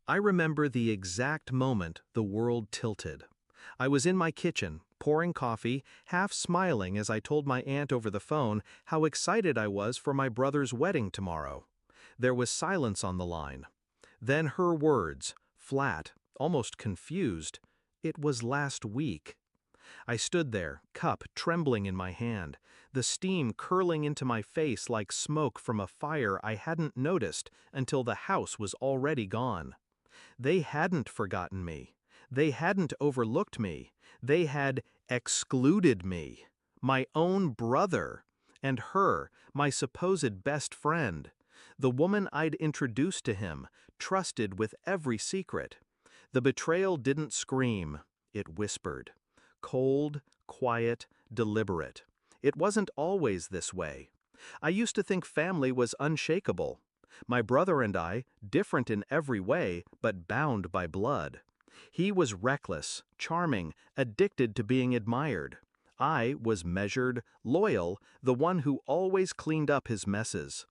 I remember the exact moment the world tilted. I was in my kitchen, pouring coffee, half smiling as I told my aunt over the phone how excited I was for my brother's wedding tomorrow. There was silence on the line. Then her words, flat, almost confused. It was last week. I stood there, cup trembling in my hand, the steam curling into my face like smoke from a fire I hadn't noticed until the house was already gone. They hadn't forgotten me. They hadn't overlooked me. They had excluded me. My own brother. And her, my supposed best friend. The woman I'd introduced to him, trusted with every secret. The betrayal didn't scream. It whispered. Cold, quiet, deliberate. It wasn't always this way. I used to think family was unshakable. My brother and I, different in every way, but bound by blood. He was reckless, charming, addicted to being admired. I was measured, loyal, the one who always cleaned up his messes.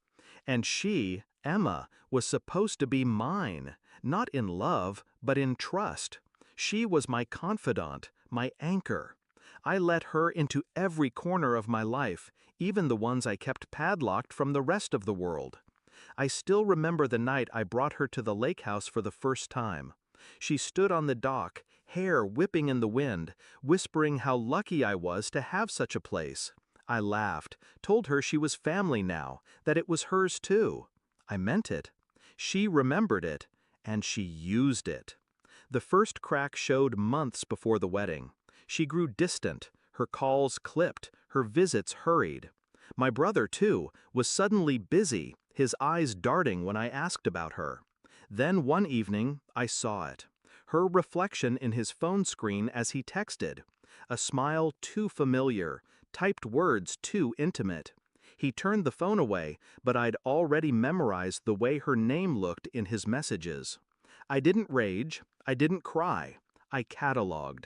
And she, Emma, was supposed to be mine, not in love, but in trust. She was my confidant, my anchor. I let her into every corner of my life, even the ones I kept padlocked from the rest of the world. I still remember the night I brought her to the lake house for the first time. She stood on the dock, hair whipping in the wind, whispering how lucky I was to have such a place. I laughed, told her she was family now, that it was hers too. I meant it. She remembered it, and she used it. The first crack showed months before the wedding. She grew distant, her calls clipped, her visits hurried. My brother, too, was suddenly busy, his eyes darting when I asked about her. Then one evening, I saw it. Her reflection in his phone screen as he texted. A smile too familiar, typed words too intimate. He turned the phone away, but I'd already memorized the way her name looked in his messages. I didn't rage, I didn't cry. I cataloged.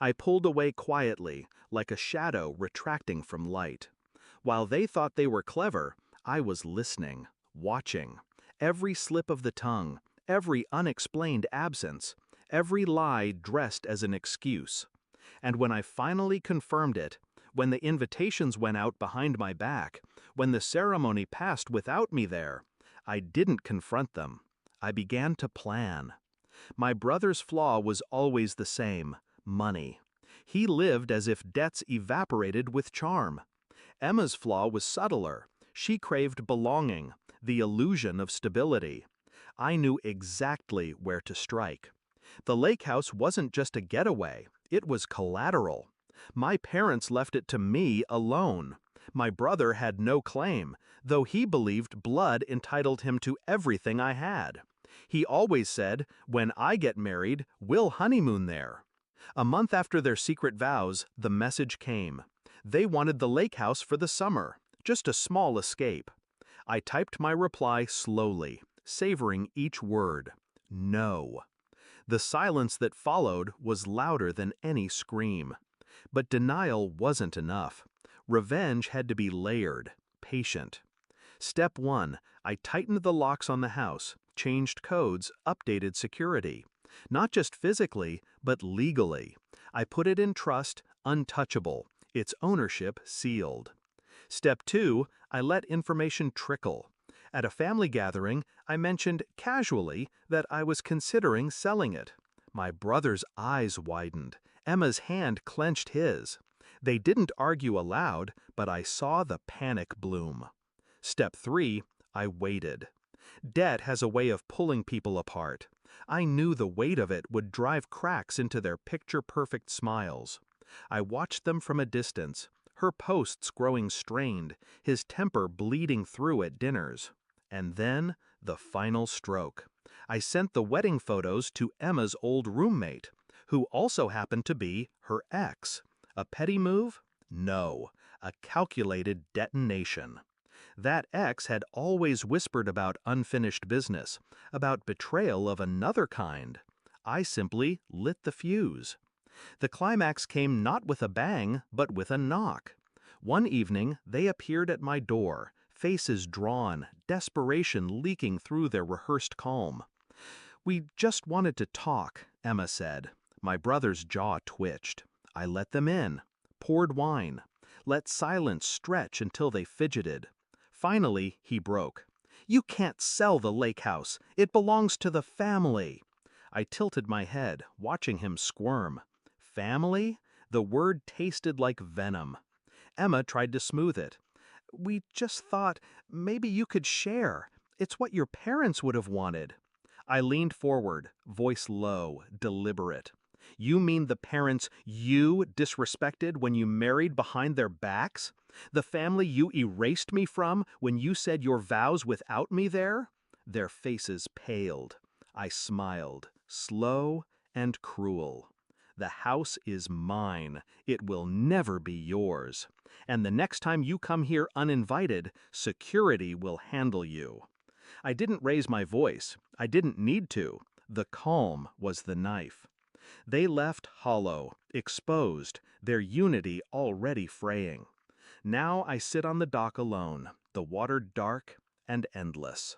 I pulled away quietly, like a shadow retracting from light. While they thought they were clever, I was listening, watching. Every slip of the tongue, every unexplained absence, every lie dressed as an excuse. And when I finally confirmed it, when the invitations went out behind my back, when the ceremony passed without me there, I didn't confront them. I began to plan. My brother's flaw was always the same: money. He lived as if debts evaporated with charm. Emma's flaw was subtler. She craved belonging, the illusion of stability. I knew exactly where to strike. The lake house wasn't just a getaway, it was collateral. My parents left it to me alone. My brother had no claim, though he believed blood entitled him to everything I had. He always said, "When I get married, we'll honeymoon there." A month after their secret vows, the message came. They wanted the lake house for the summer, just a small escape. I typed my reply slowly, savoring each word. No. The silence that followed was louder than any scream. But denial wasn't enough. Revenge had to be layered, patient. Step 1, I tightened the locks on the house, changed codes, updated security. Not just physically, but legally. I put it in trust, untouchable, its ownership sealed. Step 2, I let information trickle. At a family gathering, I mentioned casually that I was considering selling it. My brother's eyes widened. Emma's hand clenched his. They didn't argue aloud, but I saw the panic bloom. Step 3, I waited. Debt has a way of pulling people apart. I knew the weight of it would drive cracks into their picture-perfect smiles. I watched them from a distance, her posts growing strained, his temper bleeding through at dinners. And then, the final stroke. I sent the wedding photos to Emma's old roommate, who also happened to be her ex. A petty move? No, a calculated detonation. That ex had always whispered about unfinished business, about betrayal of another kind. I simply lit the fuse. The climax came not with a bang, but with a knock. One evening, they appeared at my door, faces drawn, desperation leaking through their rehearsed calm. We just wanted to talk, Emma said. My brother's jaw twitched. I let them in, poured wine, let silence stretch until they fidgeted. Finally, he broke. You can't sell the lake house. It belongs to the family. I tilted my head, watching him squirm. Family? The word tasted like venom. Emma tried to smooth it. We just thought maybe you could share. It's what your parents would have wanted. I leaned forward, voice low, deliberate. You mean the parents you disrespected when you married behind their backs? The family you erased me from when you said your vows without me there? Their faces paled. I smiled, slow and cruel. The house is mine. It will never be yours. And the next time you come here uninvited, security will handle you. I didn't raise my voice. I didn't need to. The calm was the knife. They left hollow, exposed, their unity already fraying. Now I sit on the dock alone, the water dark and endless.